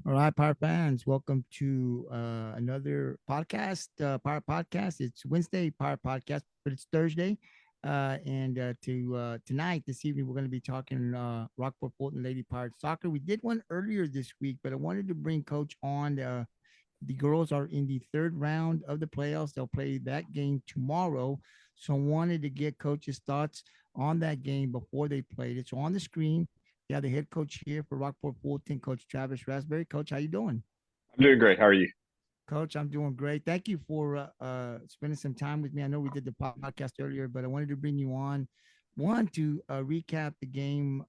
All right, Power fans, welcome to another podcast. Power Podcast. It's Wednesday, Power Podcast, but it's Thursday. And tonight, this evening, we're going to be talking Rockport-Fulton Lady Pirate Soccer. We did one earlier this week, but I wanted to bring Coach on. The girls are in the third round of the playoffs. They'll play that game tomorrow. So I wanted to get Coach's thoughts on that game before they played it. So on the screen, yeah, the head coach here for Rockport-Fulton, Coach Travis Rasbeary. Coach, how you doing? I'm doing great. How are you? Coach, I'm doing great. Thank you for spending some time with me. I know we did the podcast earlier, but I wanted to bring you on. One to recap the game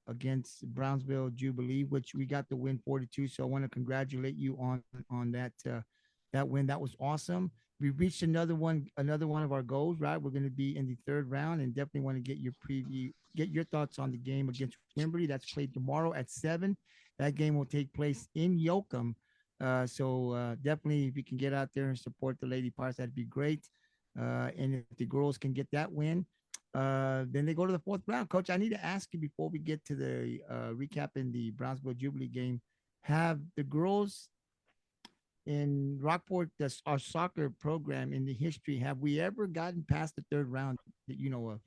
against Brownsville Jubilee, which we got the win 4-2. So I want to congratulate you on that win. That was awesome. We reached another one of our goals. Right, we're going to be in the third round, and definitely want to get your preview, get your thoughts on the game against Wimberley. That's played tomorrow at 7. That game will take place in Yoakum. So definitely, if you can get out there and support the Lady Pirates, that'd be great. And if the girls can get that win, then they go to the fourth round. Coach, I need to ask you before we get to the recap in the Brownsville Jubilee game. Have the girls in Rockport, our soccer program in the history, have we ever gotten past the third round that you know of?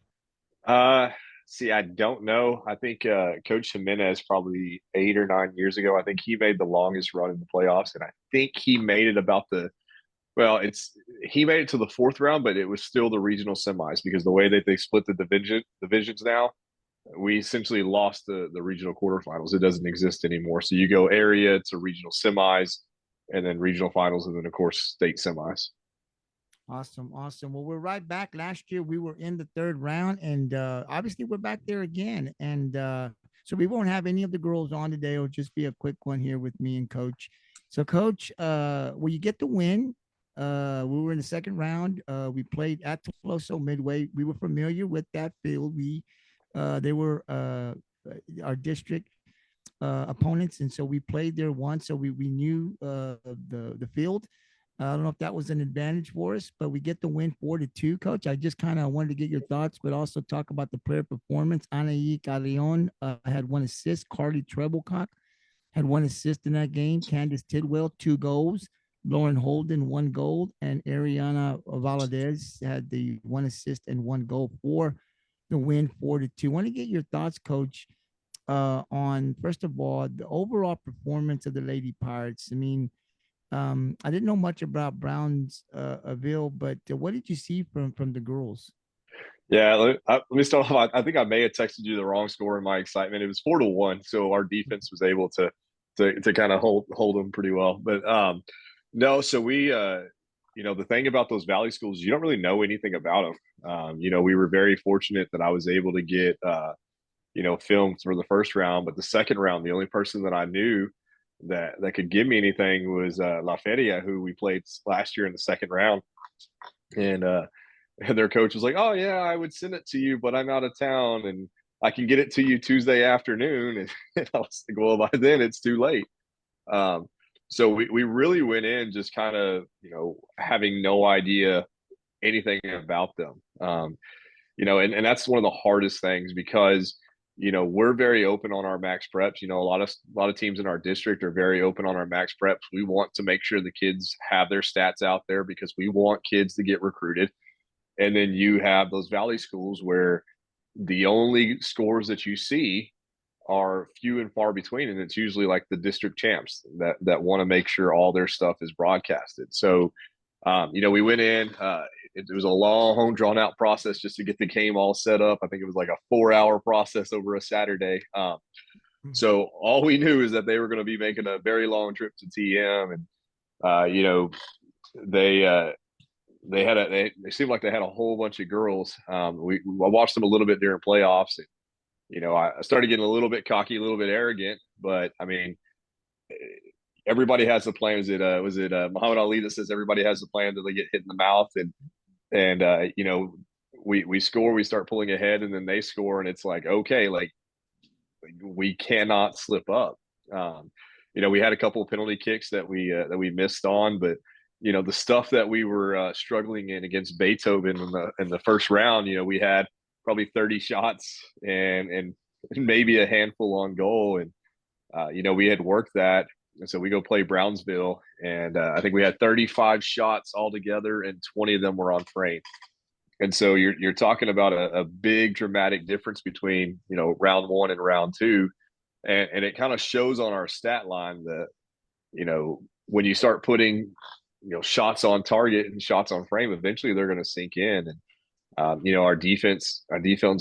Uh, See, I don't know. I think Coach Jimenez probably 8 or 9 years ago. I think he made the longest run in the playoffs, and I think he made it about the well. It's he made it to the fourth round, but it was still the regional semis because the way that they split the divisions now, we essentially lost the regional quarterfinals. It doesn't exist anymore. So you go area to regional semis, and then regional finals, and then of course state semis. Awesome, awesome. Well, we're right back. Last year we were in the third round, and obviously we're back there again. And so we won't have any of the girls on today. It'll just be a quick one here with me and Coach. So, Coach, well, you get the win. We were in the second round. We played at Toloso Midway. We were familiar with that field. They were our district opponents, and so we played there once. So we knew the field. I don't know if that was an advantage for us, but we get the win 4-2. Coach, I just kind of wanted to get your thoughts, but also talk about the player performance. Anaí Carrion had 1 assist. Carli Trebilcock had 1 assist in that game. Candace Tidwell, 2 goals. Lauren Holden, 1 goal. And Ariana Valadez had the 1 assist and 1 goal for the win 4-2. Want to get your thoughts, Coach, on, first of all, the overall performance of the Lady Pirates. I mean, I didn't know much about Brownsville, but what did you see from the girls? Yeah, let me start off. I think I may have texted you the wrong score in my excitement. It was 4-1, so our defense was able to kind of hold them pretty well. But no, so the thing about those Valley schools, you don't really know anything about them. We were very fortunate that I was able to get filmed for the first round, but the second round, the only person that I knew that could give me anything was La Feria, who we played last year in the second round, and and their coach was like, "Oh yeah, I would send it to you, but I'm out of town, and I can get it to you Tuesday afternoon." And I was like, "Well, by then it's too late." Um, so we really went in just kind of having no idea anything about them. And that's one of the hardest things because we're very open on our max preps. A lot of teams in our district are very open on our max preps. We want to make sure the kids have their stats out there because we want kids to get recruited. And then you have those valley schools where the only scores that you see are few and far between, and it's usually like the district champs that want to make sure all their stuff is broadcasted. So we went in. It was a long, drawn out process just to get the game all set up. I think it was like a 4-hour process over a Saturday. So all we knew is that they were going to be making a very long trip to TM, and they they seemed like they had a whole bunch of girls. I watched them a little bit during playoffs, and I started getting a little bit cocky, a little bit arrogant. But I mean, everybody has a plan. Was it Muhammad Ali that says everybody has a plan until they get hit in the mouth? And we score, we start pulling ahead, and then they score, and it's like, okay, like we cannot slip up. We had a couple of penalty kicks that we missed on, but the stuff that we were struggling in against Beethoven in the first round, we had probably 30 shots and maybe a handful on goal, and we had worked that. And so we go play Brownsville, and I think we had 35 shots altogether, and 20 of them were on frame. And so you're talking about a big dramatic difference between round one and round two, and it kind of shows on our stat line that when you start putting shots on target and shots on frame, eventually they're going to sink in. And our defense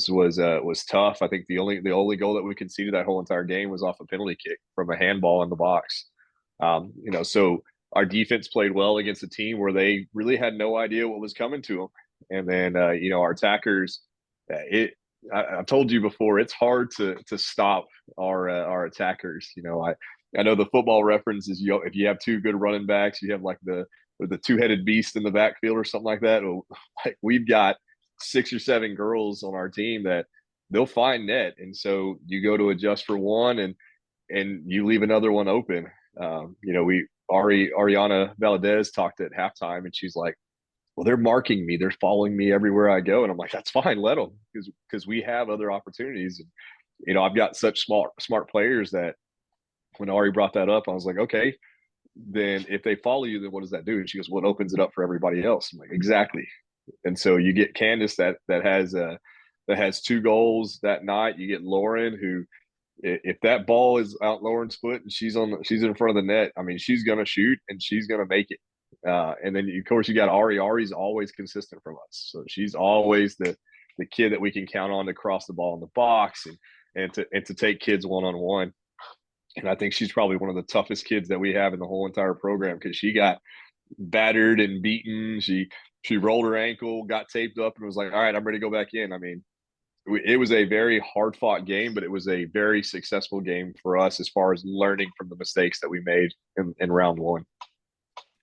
was tough. I think the only goal that we conceded that whole entire game was off a penalty kick from a handball in the box. So our defense played well against a team where they really had no idea what was coming to them. And then our attackers, I've told you before, it's hard to stop our attackers. I know the football reference is if you have two good running backs, you have like the two-headed beast in the backfield or something like that. Like we've got 6 or 7 girls on our team that they'll find net, and so you go to adjust for one, and you leave another one open. Ariana Valadez talked at halftime, and she's like, well, they're marking me. They're following me everywhere I go. And I'm like, that's fine. Let them, because we have other opportunities. And, I've got such smart players that when Ari brought that up, I was like, okay, then if they follow you, then what does that do? And she goes, well, it opens it up for everybody else. I'm like, exactly. And so you get Candace that has 2 goals that night. You get Lauren, who, if that ball is out Lauren's foot and she's in front of the net, I mean, she's going to shoot and she's going to make it. And then of course you got Ari. Ari's always consistent from us, so she's always the kid that we can count on to cross the ball in the box and to take kids one-on-one. And I think she's probably one of the toughest kids that we have in the whole entire program, because she got battered and beaten. She rolled her ankle, got taped up, and was like, all right, I'm ready to go back in. I mean, it was a very hard fought game, but it was a very successful game for us as far as learning from the mistakes that we made in round one.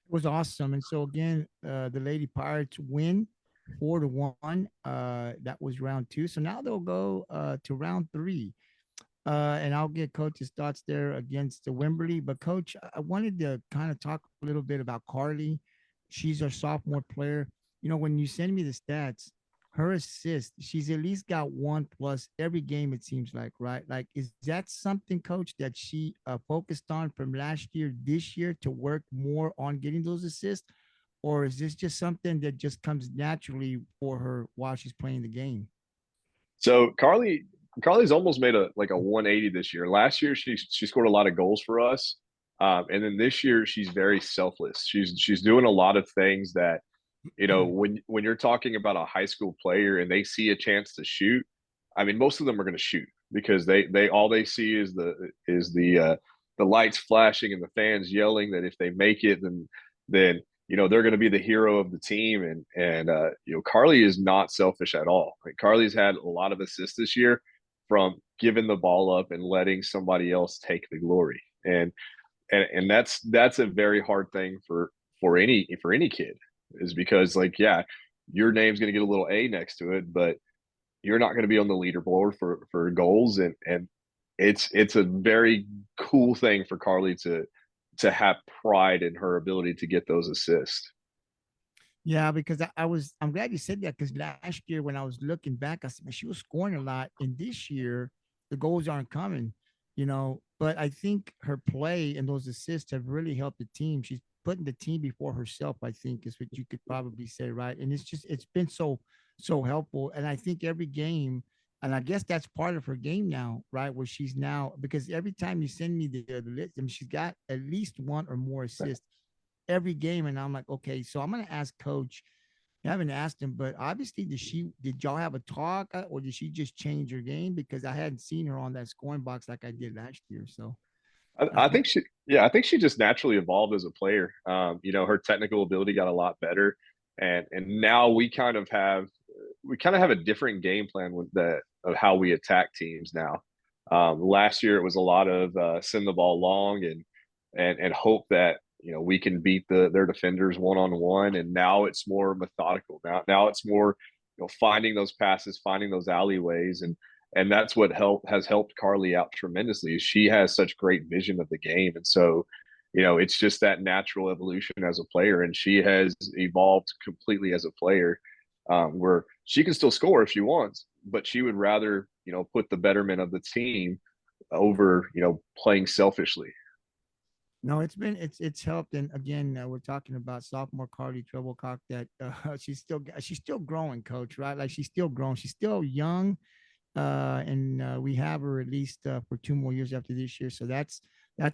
Was awesome. And so again, the Lady Pirates win 4-1. That was round 2. So now they'll go to round 3. And I'll get Coach's thoughts there against the Wimberley. But Coach, I wanted to kind of talk a little bit about Carli. She's our sophomore player. When you send me the stats, her assist, she's at least got 1+ every game, it seems like, right? Like, is that something, Coach, that she focused on from last year, this year, to work more on getting those assists? Or is this just something that just comes naturally for her while she's playing the game? So Carli's almost made a 180 this year. Last year she scored a lot of goals for us, and then this year she's very selfless. She's doing a lot of things that when you're talking about a high school player and they see a chance to shoot, I mean, most of them are going to shoot because they all they see is the lights flashing and the fans yelling that if they make it, then they're going to be the hero of the team. And Carli is not selfish at all. Like, Carli's had a lot of assists this year from giving the ball up and letting somebody else take the glory. And that's a very hard thing for any kid, is because, like, yeah, your name's going to get a little A next to it, but you're not going to be on the leaderboard for goals. And it's a very cool thing for Carli to have pride in her ability to get those assists. Yeah, because I'm glad you said that, because last year when I was looking back, I said, man, she was scoring a lot. And this year, the goals aren't coming, But I think her play and those assists have really helped the team. She's putting the team before herself, I think, is what you could probably say, right? And it's been so helpful. And I think every game, and I guess that's part of her game now, right? Where she's now, because every time you send me the list, I mean, she's got at least 1 or more assists every game. And I'm like, okay, so I'm going to ask Coach. I haven't asked him, but obviously, did y'all have a talk, or did she just change her game? Because I hadn't seen her on that scoring box like I did last year. So I think she just naturally evolved as a player. Her technical ability got a lot better, and now we kind of have a different game plan of how we attack teams now. Last year it was a lot of send the ball long and hope that we can beat their defenders one-on-one, and now it's more methodical. Now it's more finding those passes, finding those alleyways, and that's what has helped Carli out tremendously. She has such great vision of the game, and so it's just that natural evolution as a player, and she has evolved completely as a player, where she can still score if she wants, but she would rather put the betterment of the team over playing selfishly. No, it's helped. And again, we're talking about sophomore Carli Trebilcock that she's still growing, coach, right? Like she's still growing. She's still young, and we have her at least for 2 more years after this year. So that's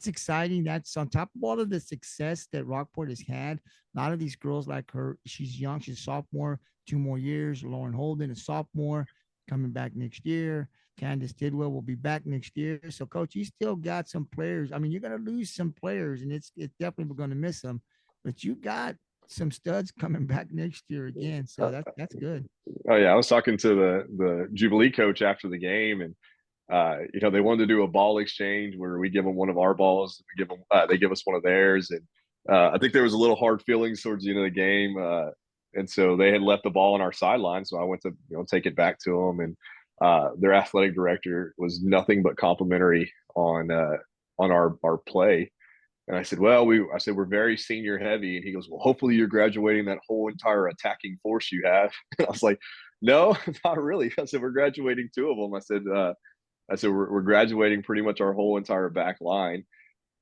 exciting. That's on top of all of the success that Rockport has had. A lot of these girls like her, she's young, she's a sophomore, 2 more years. Lauren Holden, a sophomore, coming back next year. Candace Tidwell will be back next year. So, coach, you still got some players. I mean, you're going to lose some players, and it's definitely going to miss them. But you got some studs coming back next year again. So Uh, that's good. oh yeah, I was talking to the Jubilee coach after the game, and they wanted to do a ball exchange where we give them one of our balls, they give us one of theirs, and I think there was a little hard feelings towards the end of the game, and so they had left the ball on our sideline, so I went to take it back to them, and their athletic director was nothing but complimentary on our play. And I said, well, I said, we're very senior heavy. And he goes, well, hopefully you're graduating that whole entire attacking force you have. And I was like, no, not really. I said, we're graduating two of them. I said, we're graduating pretty much our whole entire back line.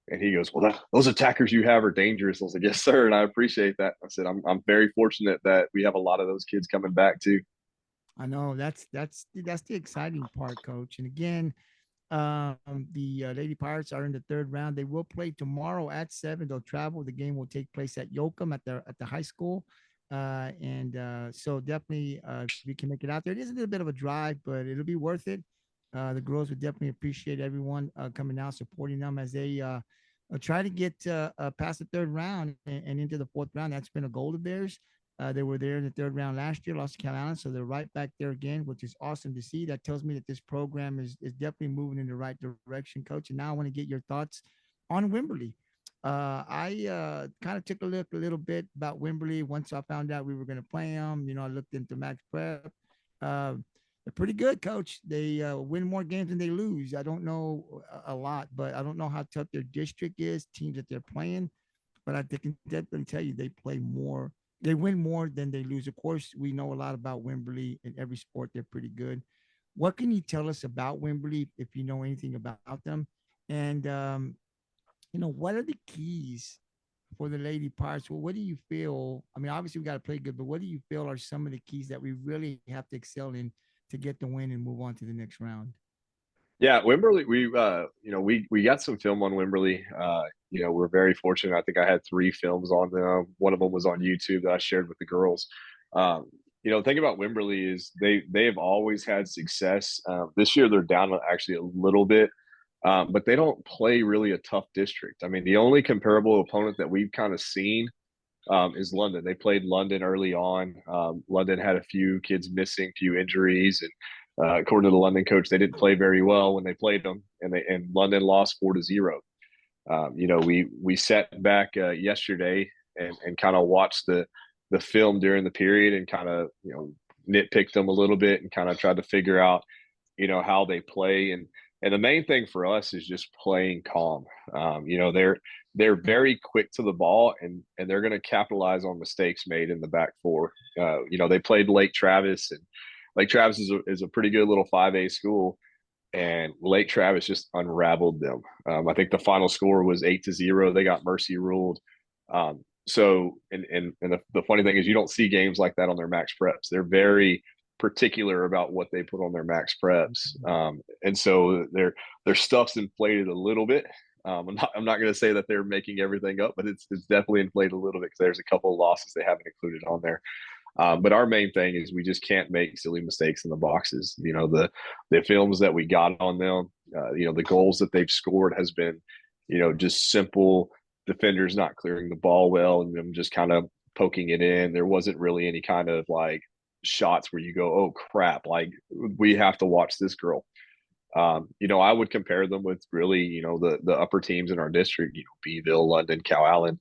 And he goes, well, those attackers you have are dangerous. I was like, yes, sir. And I appreciate that. I said, I'm very fortunate that we have a lot of those kids coming back too. I know that's the exciting part, coach. And again, the Lady Pirates are in the third round. They will play tomorrow at 7. They'll travel. The game will take place at Yoakum at the high school. And so definitely, if we can make it out there, it is a little bit of a drive, but it'll be worth it. The girls would definitely appreciate everyone coming out, supporting them as they try to get past the third round and into the fourth round. That's been a goal of theirs. They were there in the third round last year, lost to Carolina, so they're right back there again, which is awesome to see. That tells me that this program is definitely moving in the right direction, coach. And now I want to get your thoughts on Wimberley. I kind of took a look a little bit about Wimberley once I found out we were going to play them. I looked into Max Prep. Uh, they're pretty good, coach. They win more games than they lose. I don't know a lot, but I don't know how tough their district is, teams that they're playing. But I can definitely tell you they play more, they win more than they lose. Of course, we know a lot about Wimberley in every sport. They're pretty good. What can you tell us about Wimberley if you know anything about them? And what are the keys for the Lady Pirates? Well, what do you feel? I mean, obviously we got to play good, but what do you feel are some of the keys that we really have to excel in to get the win and move on to the next round? Yeah, Wimberley, we got some film on Wimberley. We're very fortunate. I think I had three films on them. One of them was on YouTube that I shared with the girls. The thing about Wimberley is they have always had success. This year they're down actually a little bit, but they don't play really a tough district. I mean, the only comparable opponent that we've kind of seen is London. They played London early on. London had a few kids missing, few injuries, and according to the London coach, they didn't play very well when they played them, and London lost 4-0. We sat back yesterday and kind of watched the film during the period and kind of nitpicked them a little bit and kind of tried to figure out how they play, and the main thing for us is just playing calm. They're very quick to the ball, and they're going to capitalize on mistakes made in the back four. They played Lake Travis, and Lake Travis is a pretty good little 5A school, and Lake Travis just unraveled them. I think the final score was 8-0. They got mercy ruled. The funny thing is you don't see games like that on their max preps. They're very particular about what they put on their max preps. And so their stuff's inflated a little bit. I'm not going to say that they're making everything up, but it's definitely inflated a little bit because there's a couple of losses they haven't included on there. But our main thing is we just can't make silly mistakes in the boxes. The films that we got on them, the goals that they've scored has been, just simple defenders not clearing the ball well and them just kind of poking it in. There wasn't really any kind of like shots where you go, oh crap, like we have to watch this girl. I would compare them with really, the upper teams in our district, Beeville, London, Cow Allen.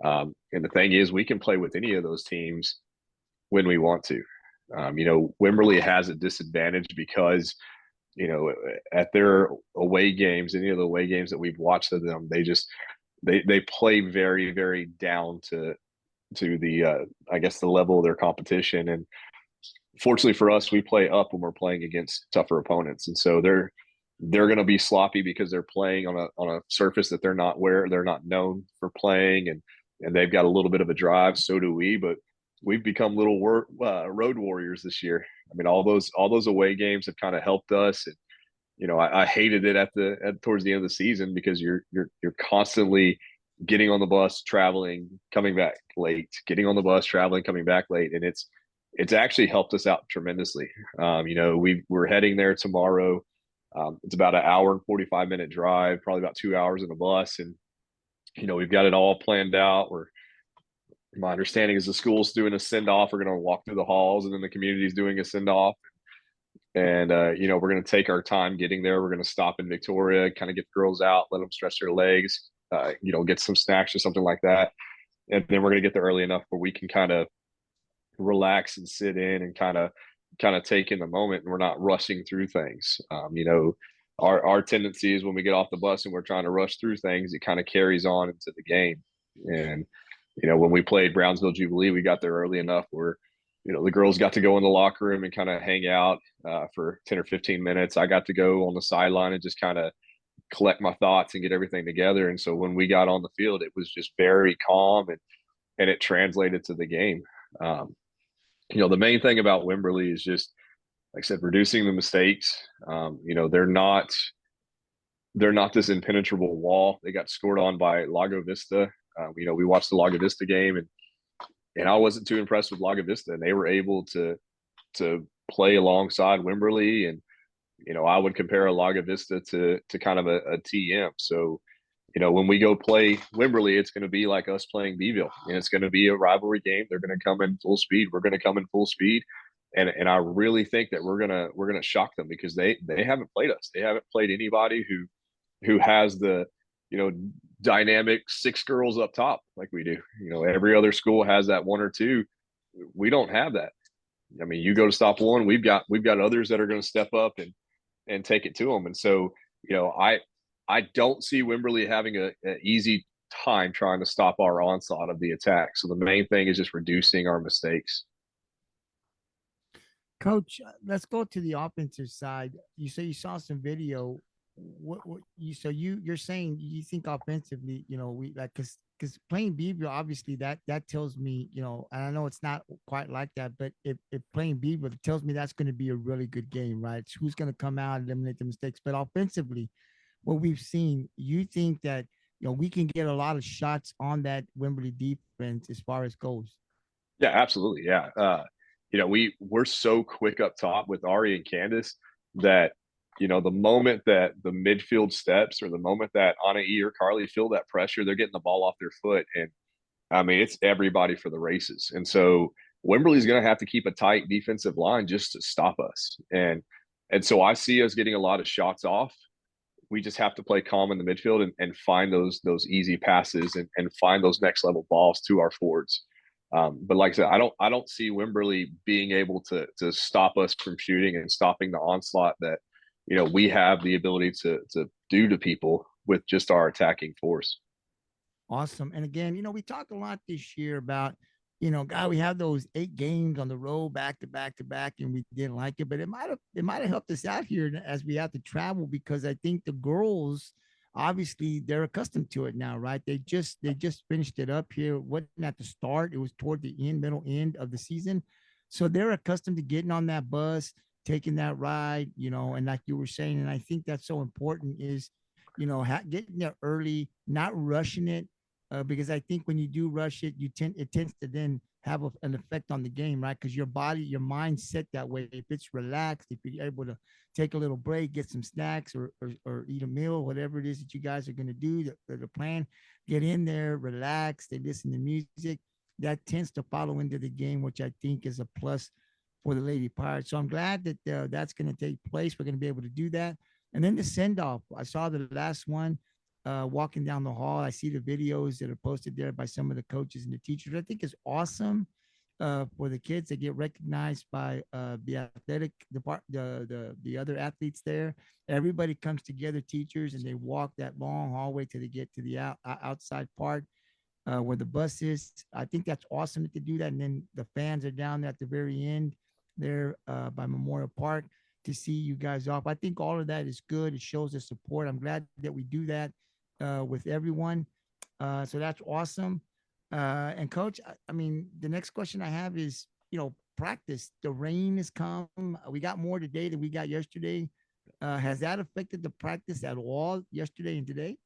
And the thing is, we can play with any of those teams when we want to. Wimberley has a disadvantage because, at their away games, any of the away games that we've watched of them, they play very, very down to the I guess the level of their competition. And fortunately for us, we play up when we're playing against tougher opponents, and so they're going to be sloppy because they're playing on a surface that they're not known for playing, and they've got a little bit of a drive. So do we, but we've become little road warriors this year. I mean, all those away games have kind of helped us. And I hated it towards the end of the season because you're constantly getting on the bus, traveling, coming back late, getting on the bus, traveling, coming back late, and it's actually helped us out tremendously. We're heading there tomorrow. It's about an hour and 45-minute drive, probably about 2 hours in a bus, and we've got it all planned out. My understanding is the school's doing a send off. We're going to walk through the halls, and then the community's doing a send off. And we're going to take our time getting there. We're going to stop in Victoria, kind of get the girls out, let them stretch their legs, get some snacks or something like that, and then we're going to get there early enough where we can kind of relax and sit in and kind of take in the moment, and we're not rushing through things. Our tendency is when we get off the bus and we're trying to rush through things, it kind of carries on into the game. And when we played Brownsville Jubilee, we got there early enough where the girls got to go in the locker room and kind of hang out for 10 or 15 minutes. I got to go on the sideline and just kind of collect my thoughts and get everything together. And so when we got on the field, it was just very calm, and it translated to the game. The main thing about Wimberley is just, like I said, reducing the mistakes. They're not this impenetrable wall. They got scored on by Lago Vista. We watched the Lago Vista game, and I wasn't too impressed with Lago Vista, and they were able to play alongside Wimberley. And I would compare a Lago Vista to kind of a TM. So when we go play Wimberley, it's going to be like us playing Beeville, and it's going to be a rivalry game. They're going to come in full speed. We're going to come in full speed, and I really think that we're gonna shock them because they haven't played us. They haven't played anybody who has the dynamic six girls up top like we do. Every other school has that one or two. We don't have that. I mean, you go to stop one, we've got others that are going to step up and take it to them. And so, I don't see Wimberley having an easy time trying to stop our onslaught of the attack. So the main thing is just reducing our mistakes. Coach, let's go to the offensive side. You say you saw some video. What you're saying you think offensively, we like because playing Beaver, obviously that tells me, and I know it's not quite like that, but if playing Beaver, it tells me that's going to be a really good game, right? It's who's going to come out and eliminate the mistakes. But offensively, what we've seen, you think that we can get a lot of shots on that Wembley defense as far as goes? Yeah, absolutely. Yeah. We're so quick up top with Ari and Candace that, the moment that the midfield steps or the moment that Anna E or Carli feel that pressure, they're getting the ball off their foot. And I mean, it's everybody for the races. And so Wimberley's going to have to keep a tight defensive line just to stop us. And so I see us getting a lot of shots off. We just have to play calm in the midfield and find those easy passes and find those next level balls to our forwards. But like I said, I don't see Wimberley being able to stop us from shooting and stopping the onslaught that we have the ability to do to people with just our attacking force. Awesome. And again, we talked a lot this year about, God, we have those 8 games on the road back to back to back, and we didn't like it, but it might have helped us out here as we have to travel, because I think the girls, obviously they're accustomed to it now, right? They just finished it up here. It wasn't at the start, it was toward the middle end of the season. So they're accustomed to getting on that bus, taking that ride, and like you were saying, and I think that's so important is, getting there early, not rushing it, because I think when you do rush it, it tends to then have an effect on the game, right? Because your mind set that way. If it's relaxed, if you're able to take a little break, get some snacks or eat a meal, whatever it is that you guys are going to do, the plan, get in there, relax, they listen to music, that tends to follow into the game, which I think is a plus for the Lady Pirates. So I'm glad that that's going to take place. We're going to be able to do that. And then the send off. I saw the last one walking down the hall. I see the videos that are posted there by some of the coaches and the teachers. I think it's awesome for the kids that get recognized by the athletic the other athletes there. Everybody comes together, teachers, and they walk that long hallway till they get to the outside part where the bus is. I think that's awesome that they do that. And then the fans are down there at the very end there by Memorial Park. to see you guys off. I think all of that is good. It shows the support. I'm glad that we do that with everyone. So that's awesome. And coach, I mean, the next question I have is, practice. The rain has come. We got more today than we got yesterday. Has that affected the practice at all yesterday and today?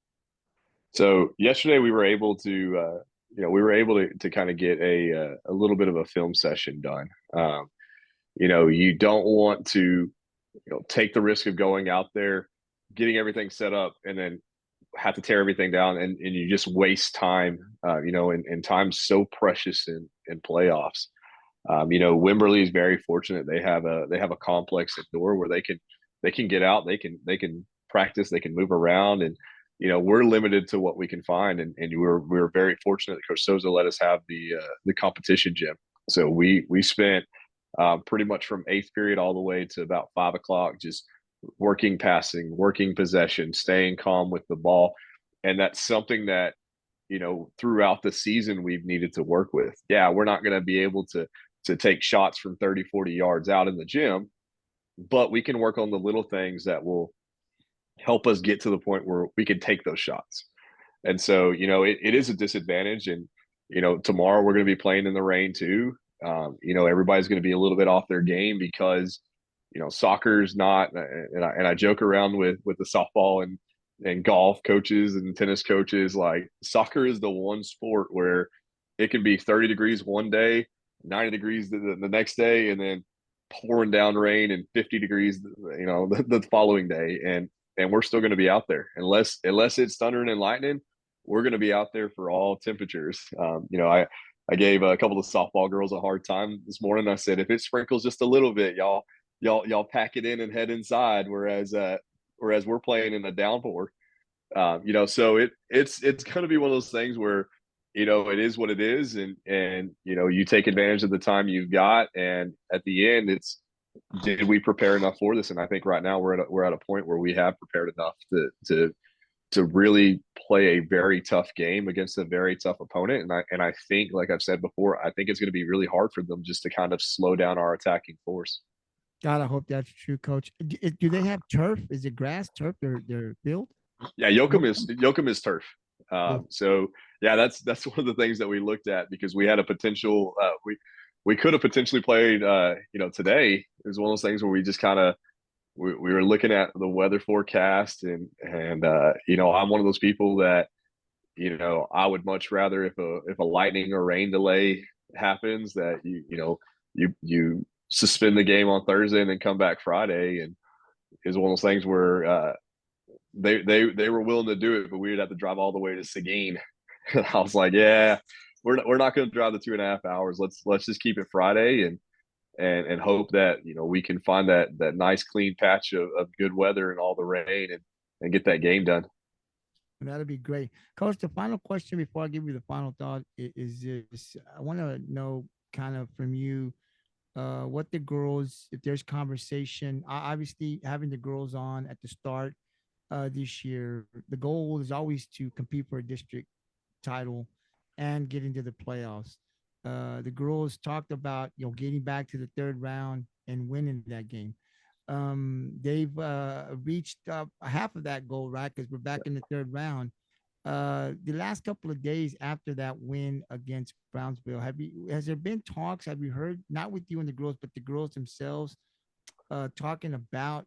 So yesterday we were able to, to kind of get a little bit of a film session done. You don't want to, take the risk of going out there, getting everything set up, and then have to tear everything down, and you just waste time. And time's so precious in playoffs. Wimberley is very fortunate. They have a complex indoor where they can get out, they can practice, they can move around, and we're limited to what we can find, and we're very fortunate that Coach Souza let us have the competition gym. So we spent pretty much from eighth period all the way to about 5 o'clock just working passing, working possession, staying calm with the ball, and that's something that throughout the season we've needed to work with. Yeah, we're not going to be able to take shots from 30, 40 yards out in the gym, but we can work on the little things that will help us get to the point where we can take those shots. And so, it is a disadvantage. And, tomorrow we're going to be playing in the rain too. Everybody's going to be a little bit off their game because, soccer is not, and I joke around with the softball and golf coaches and tennis coaches, like soccer is the one sport where it can be 30 degrees one day, 90 degrees the next day, and then pouring down rain and 50 degrees, the following day. And we're still going to be out there unless it's thundering and lightning. We're going to be out there for all temperatures. I gave a couple of softball girls a hard time this morning. I said, if it sprinkles just a little bit, y'all pack it in and head inside. Whereas we're playing in a downpour. So it's going to be one of those things where it is what it is, and you take advantage of the time you've got, and at the end it's, did we prepare enough for this? And I think right now we're at a point where we have prepared enough to really play a very tough game against a very tough opponent. And I think, like I've said before, I think it's going to be really hard for them just to kind of slow down our attacking force. God, I hope that's true, coach. Do they have turf? Is it grass turf? Their field? Yeah, Yoakum is turf. Oh, So yeah, that's one of the things that we looked at, because we had a potential. We could have potentially played. Today it was one of those things where we just kind of we were looking at the weather forecast, and I'm one of those people that I would much rather, if a lightning or rain delay happens, that you suspend the game on Thursday and then come back Friday. And is one of those things where they were willing to do it, but we would have to drive all the way to Seguin. I was like, yeah, we're not going to drive the 2.5 hours. Let's just keep it Friday, and hope that we can find that nice clean patch of good weather and all the rain, and get that game done. that'd be great, coach. The final question before I give you the final thought is this: I want to know, kind of from you, what the girls, if there's conversation. Obviously, having the girls on at the start this year, the goal is always to compete for a district title and get into the playoffs. The girls talked about getting back to the third round and winning that game. They've reached half of that goal, right? Because we're back in the third round. The last couple of days after that win against Brownsville, has there been talks? Have you heard, not with you and the girls, but the girls themselves, talking about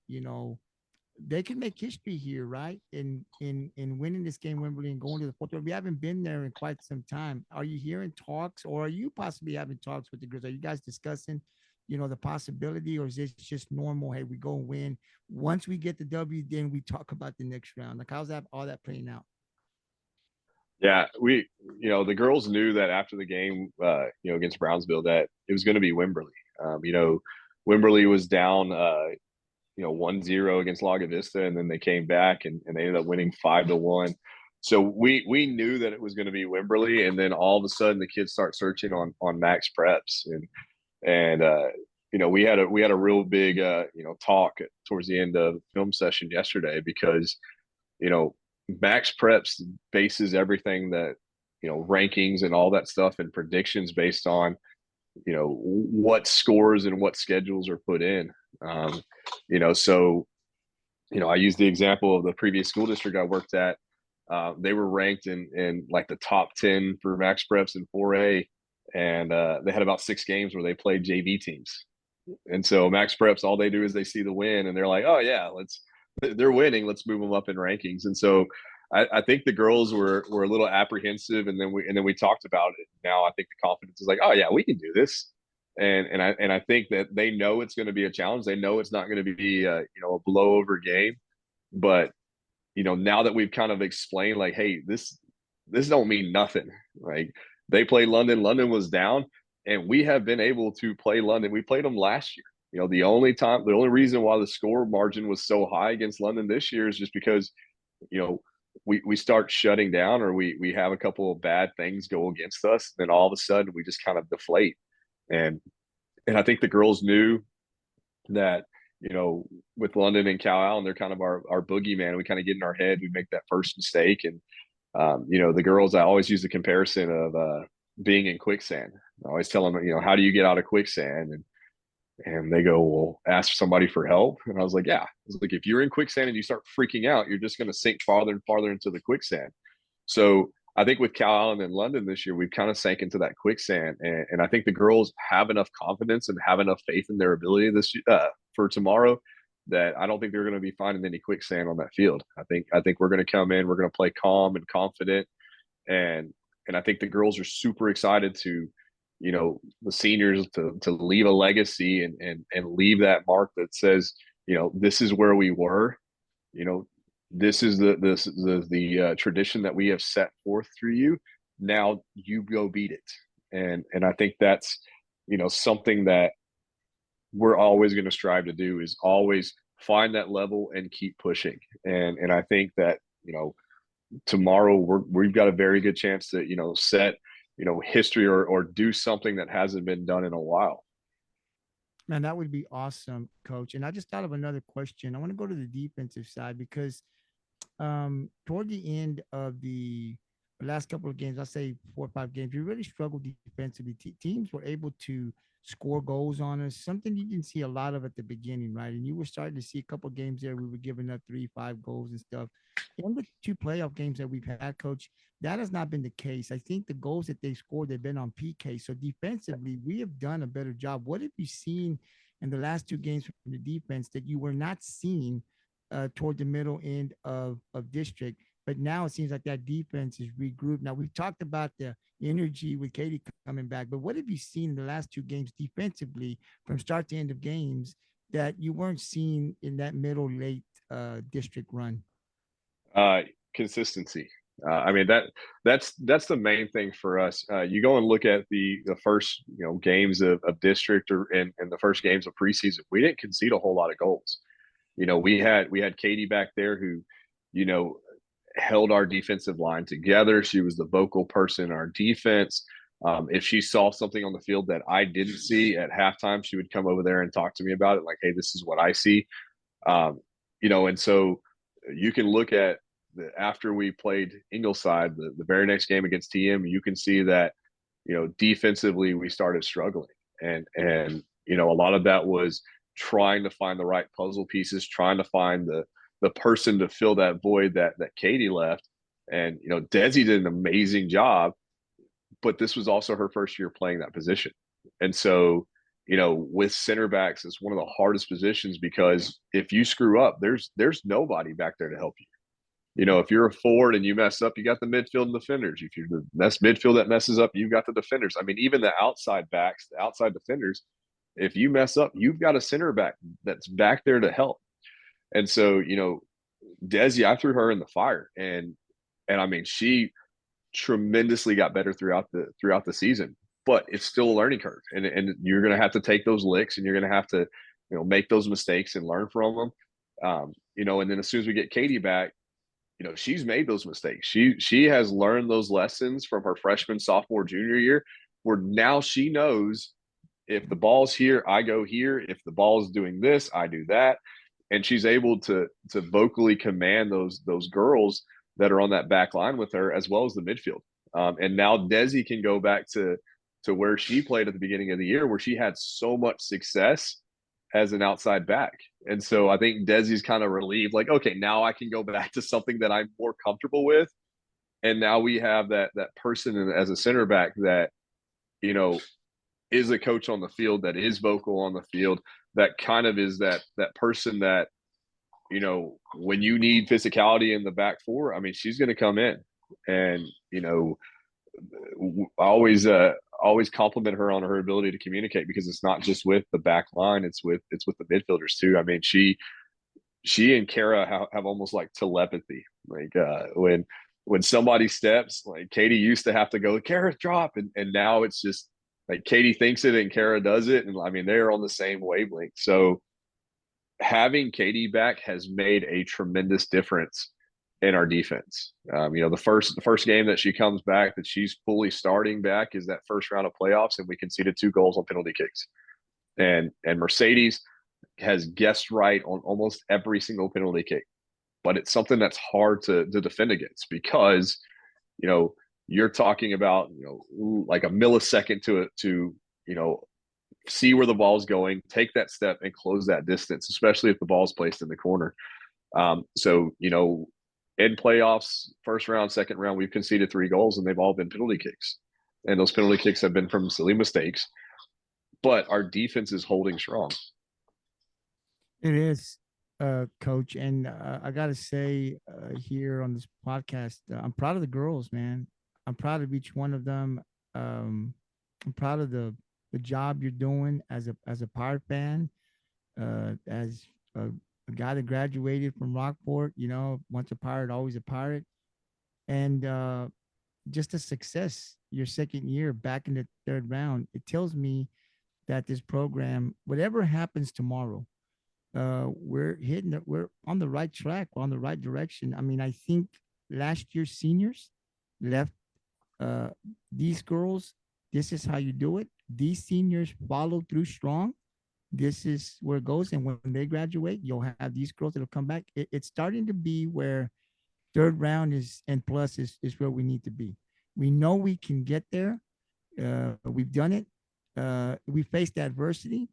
they can make history here, right? In winning this game, Wimberley, and going to the fourth round. We haven't been there in quite some time. Are you hearing talks, or are you possibly having talks with the girls? Are you guys discussing, the possibility, or is this just normal? Hey, we go and win. Once we get the W, then we talk about the next round. Like, how's that all that playing out? Yeah, the girls knew that after the game, against Brownsville, that it was going to be Wimberley. Wimberley was down, 1-0 against Laga Vista, and then they came back, and they ended up winning 5-1. So we knew that it was going to be Wimberley, and then all of a sudden the kids start searching on Max Preps, and we had a real big talk towards the end of the film session yesterday, because Max Preps bases everything that rankings and all that stuff and predictions based on what scores and what schedules are put in. Um, you know, so I use the example of the previous school district I worked at. They were ranked in like the top 10 for max preps in 4A, and they had about 6 games where they played JV teams. And so max preps, all they do is they see the win, and they're like, oh yeah, they're winning, let's move them up in rankings. And so I think the girls were a little apprehensive, and then we talked about it. Now I think the confidence is like, oh yeah, we can do this. And I think that they know it's going to be a challenge. They know it's not going to be a blowover game, but now that we've kind of explained, like, hey, this don't mean nothing. Like, they played London. London was down, and we have been able to play London. We played them last year. The only reason why the score margin was so high against London this year is just because, we start shutting down, or we have a couple of bad things go against us. Then all of a sudden we just kind of deflate. And I think the girls knew that, with London and Cal Allen, they're kind of our boogeyman. We kind of get in our head, we make that first mistake. And, the girls, I always use the comparison of being in quicksand. I always tell them, how do you get out of quicksand? And they go, well, ask somebody for help. And I was like, yeah. I was like, if you're in quicksand and you start freaking out, you're just going to sink farther and farther into the quicksand. So I think with Cal Allen and London this year, we've kind of sank into that quicksand. And I think the girls have enough confidence and have enough faith in their ability for tomorrow, that I don't think they're going to be finding any quicksand on that field. I think we're going to come in, we're going to play calm and confident. And I think the girls are super excited to, the seniors to leave a legacy and leave that mark that says, this is where we were, this is the tradition that we have set forth through you. Now you go beat it. And I think that's, something that we're always going to strive to do, is always find that level and keep pushing. And I think that, tomorrow we've got a very good chance to, set, history or do something that hasn't been done in a while. Man, that would be awesome, coach. And I just thought of another question. I want to go to the defensive side, because toward the end of the last couple of games, I say 4 or 5 games, we really struggled defensively. Teams were able to score goals on us, something you didn't see a lot of at the beginning, right? And you were starting to see a couple of games there, we were giving up 3, 5 goals and stuff. In the 2 playoff games that we've had, coach, that has not been the case. I think the goals that they scored, they've been on PK. So defensively, we have done a better job. What have you seen in the last 2 games from the defense that you were not seeing toward the middle end of district? But now it seems like that defense is regrouped. Now, we've talked about the energy with Katie coming back, but what have you seen in the last 2 games defensively from start to end of games that you weren't seeing in that middle late district run? Consistency. I mean, that's the main thing for us. You go and look at the first games of district and the first games of preseason. We didn't concede a whole lot of goals. We had Katie back there who, held our defensive line together. She was the vocal person in our defense. If she saw something on the field that I didn't see at halftime, she would come over there and talk to me about it. Like, hey, this is what I see. And so you can look at after we played Ingleside, the very next game against TM, you can see that, defensively we started struggling. And a lot of that was trying to find the right puzzle pieces, trying to find the person to fill that void that Katie left. And, Desi did an amazing job, but this was also her first year playing that position. And so, with center backs, it's one of the hardest positions, because if you screw up, there's nobody back there to help you. If you're a forward and you mess up, you got the midfield and defenders. If you're the midfield that messes up, you've got the defenders. I mean, even the outside backs, the outside defenders, if you mess up, you've got a center back that's back there to help. And so, Desi, I threw her in the fire, and I mean, she tremendously got better throughout the season, but it's still a learning curve, and you're going to have to take those licks, and you're going to have to, make those mistakes and learn from them. And then as soon as we get Katie back, she's made those mistakes. She has learned those lessons from her freshman, sophomore, junior year, where now she knows, if the ball's here, I go here. If the ball's doing this, I do that. And she's able to vocally command those girls that are on that back line with her, as well as the midfield. And now Desi can go back to where she played at the beginning of the year, where she had so much success as an outside back. And so I think Desi's kind of relieved, like, okay, now I can go back to something that I'm more comfortable with. And now we have that person as a center back that, you know, is a coach on the field, that is vocal on the field, that kind of is that person that, you know, when you need physicality in the back four, I mean, she's going to come in. And, you know, I always compliment her on her ability to communicate, because it's not just with the back line, it's with the midfielders too. I mean, she and Kara have almost like telepathy. Like when somebody steps, like Katie used to have to go, Kara drop, and now it's just like Katie thinks it and Kara does it, and I mean they're on the same wavelength. So having Katie back has made a tremendous difference in our defense. You know, the first game that she comes back, that she's fully starting back, is that first round of playoffs, and we conceded 2 goals on penalty kicks. And Mercedes has guessed right on almost every single penalty kick, but it's something that's hard to defend against, because, you know, you're talking about, you know, like a millisecond to you know, see where the ball's going, take that step, and close that distance, especially if the ball's placed in the corner. So, you know, in playoffs, first round, second round, we've conceded 3 goals, and they've all been penalty kicks. And those penalty kicks have been from silly mistakes, but our defense is holding strong. It is, Coach. And I got to say here on this podcast, I'm proud of the girls, man. I'm proud of each one of them. I'm proud of the job you're doing as a Pirate fan, as a guy that graduated from Rockport. You know, once a Pirate, always a Pirate, and just a success. Your second year back in the third round. It tells me that this program, whatever happens tomorrow, we're on the right track, we're on the right direction. I mean, I think last year's seniors left uh, these girls. This is how you do it. These seniors follow through strong. This is where it goes. And when they graduate, you'll have these girls that'll come back. It's starting to be where third round is and plus is where we need to be. We know we can get there. We've done it. We faced adversity.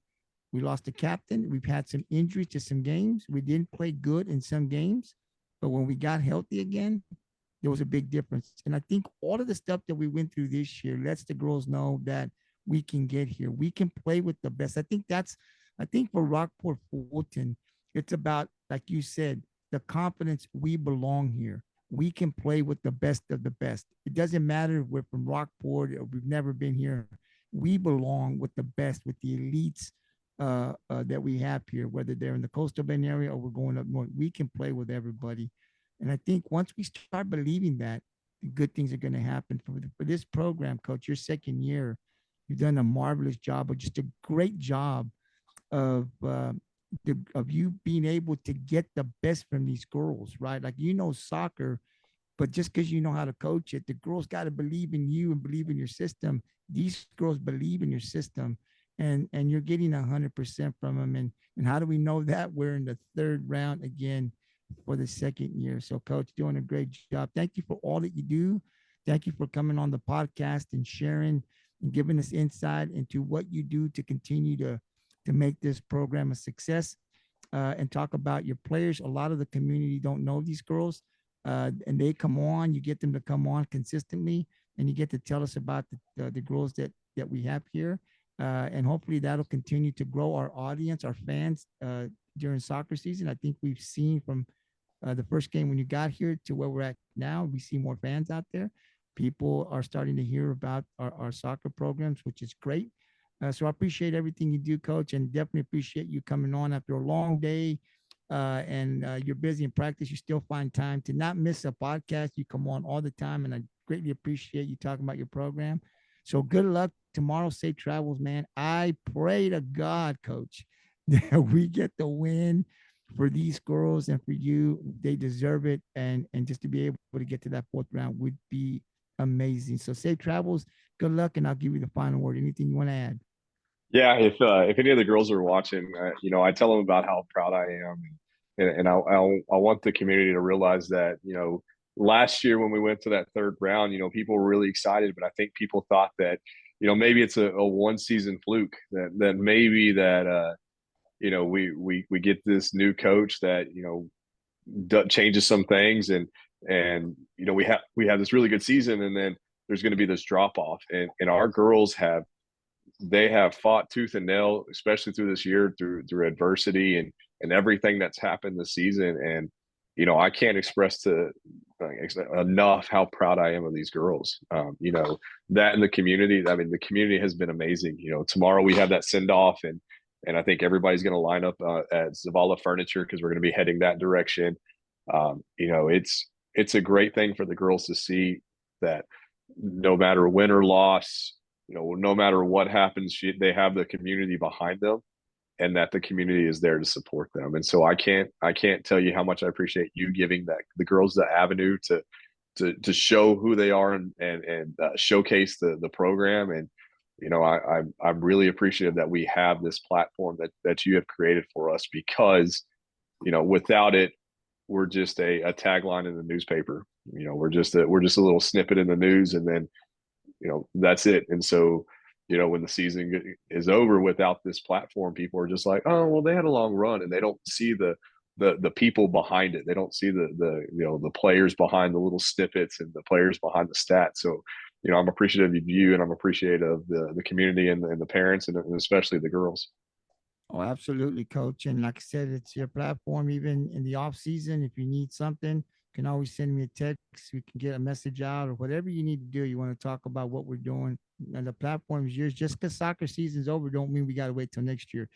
We lost the captain. We've had some injuries to some games. We didn't play good in some games, but when we got healthy again, there was a big difference. And I think all of the stuff that we went through this year lets the girls know that we can get here. We can play with the best. I think for Rockport Fulton, it's about, like you said, the confidence we belong here. We can play with the best of the best. It doesn't matter if we're from Rockport or we've never been here. We belong with the best, with the elites that we have here, whether they're in the coastal Bend area or we're going up north. We can play with everybody. And I think once we start believing that, good things are going to happen for this program, Coach. Your second year, you've done a marvelous job, or just a great job of of you being able to get the best from these girls, right? Like, you know, soccer, but just because you know how to coach it, the girls got to believe in you and believe in your system. These girls believe in your system, and you're getting 100% from them. And how do we know that? We're in the third round again for the second year. So, Coach, doing a great job. Thank you for all that you do. Thank you for coming on the podcast and sharing and giving us insight into what you do to continue to make this program a success, and talk about your players. A lot of the community don't know these girls, and they come on. You get them to come on consistently, and you get to tell us about the girls that we have here, and hopefully that'll continue to grow our audience, our fans, during soccer season. I think we've seen from the first game when you got here to where we're at now, we see more fans out there. People are starting to hear about our soccer programs, which is great. So I appreciate everything you do, Coach, and definitely appreciate you coming on after a long day, and you're busy in practice. You still find time to not miss a podcast. You come on all the time, and I greatly appreciate you talking about your program. So good luck tomorrow. Safe travels, man. I pray to God, Coach, that we get the win for these girls and for you. They deserve it, and just to be able to get to that fourth round would be amazing. So safe travels. Good luck, and I'll give you the final word. Anything you want to add? Yeah, if any of the girls are watching, you know, I tell them about how proud I am, and I want the community to realize that, you know, last year when we went to that third round, you know, people were really excited, but I think people thought that, you know, maybe it's a one season fluke, that maybe that we get this new coach that changes some things, and we have this really good season, and then there's going to be this drop off, and our girls have fought tooth and nail, especially through this year, through adversity and everything that's happened this season. And I can't express to enough how proud I am of these girls. That in the community. I mean, the community has been amazing. Tomorrow we have that send off, and I think everybody's going to line up at Zavala Furniture because we're going to be heading that direction. It's a great thing for the girls to see that no matter win or loss, no matter what happens, they have the community behind them, and that the community is there to support them. And so I can't tell you how much I appreciate you giving the girls the avenue to show who they are and showcase the program. And I'm really appreciative that we have this platform that you have created for us, because without it, we're just a tagline in the newspaper. We're just a little snippet in the news, and then that's it. And so when the season is over without this platform, people are just like, oh well, they had a long run, and they don't see the people behind it. They don't see the players behind the little snippets and the players behind the stats. So I'm appreciative of you, and I'm appreciative of the community and the parents, and especially the girls. Oh, absolutely, coach. And like I said, it's your platform. Even in the off season, if you need something, you can always send me a text. We can get a message out, or whatever you need to do. You want to talk about what we're doing, and the platform is yours. Just because soccer season's over, don't mean we got to wait till next year.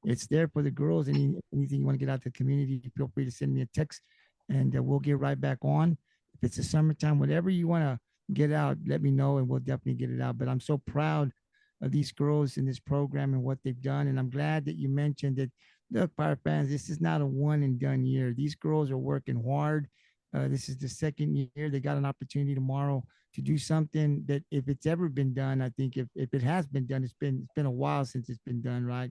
It's there for the girls. Anything you want to get out to the community, feel free to send me a text, and we'll get right back on. If it's the summertime, whatever you want to get out, let me know, and we'll definitely get it out. But I'm so proud of these girls in this program and what they've done. And I'm glad that you mentioned that, look, Pirate fans, this is not a one and done year. These girls are working hard. This is the second year. They got an opportunity tomorrow to do something that, if it's ever been done, I think if it has been done, it's been a while since it's been done, right?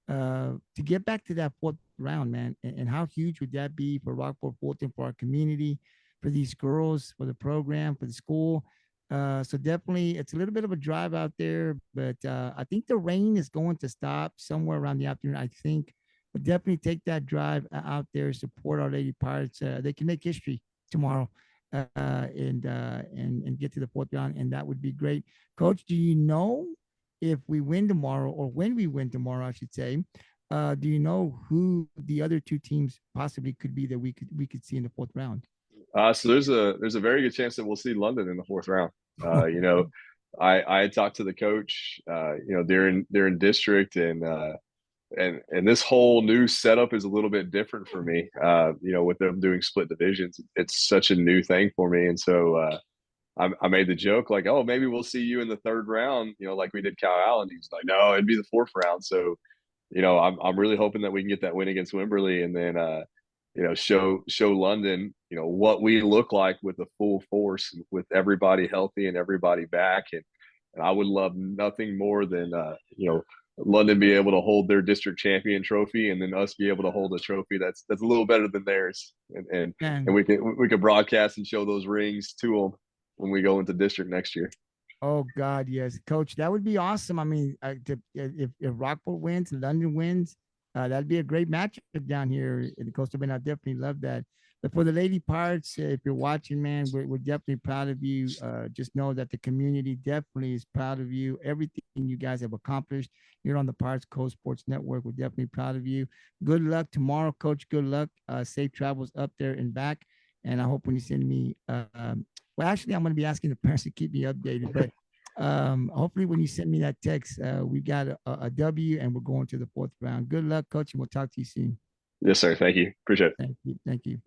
To get back to that fourth round, man, and how huge would that be for Rockport-Fulton, for our community, for these girls, for the program, for the school? So definitely, it's a little bit of a drive out there, but I think the rain is going to stop somewhere around the afternoon, I think. But definitely take that drive out there, support our Lady Pirates. They can make history tomorrow, and get to the fourth round, and that would be great. Coach, do you know if we win tomorrow, or when we win tomorrow, I should say? Do you know who the other two teams possibly could be that we could see in the fourth round? So there's a very good chance that we'll see London in the fourth round. I had talked to the coach. They're in district, and this whole new setup is a little bit different for me. With them doing split divisions, it's such a new thing for me, and so I made the joke like, oh, maybe we'll see you in the third round, like we did Cal Allen. He's like, no, it'd be the fourth round. So, I'm really hoping that we can get that win against Wimberley, and then show London, what we look like with a full force, with everybody healthy and everybody back. And I would love nothing more than London be able to hold their district champion trophy, and then us be able to hold a trophy that's a little better than theirs. And we can broadcast and show those rings to them when we go into district next year. Oh God, yes, Coach, that would be awesome. I mean, if Rockport wins, London wins, that'd be a great matchup down here in the Coastal Bend. I definitely love that. But for the Lady Pirates, if you're watching, man, we're definitely proud of you. Just know that the community definitely is proud of you. Everything you guys have accomplished here on the Pirates Coast Sports Network, we're definitely proud of you. Good luck tomorrow, Coach. Good luck. Safe travels up there and back. And I hope when you send me, well, actually, I'm going to be asking the parents to keep me updated. But hopefully, when you send me that text, we've got a W, and we're going to the fourth round. Good luck, Coach, and we'll talk to you soon. Yes, sir. Thank you. Appreciate it. Thank you. Thank you.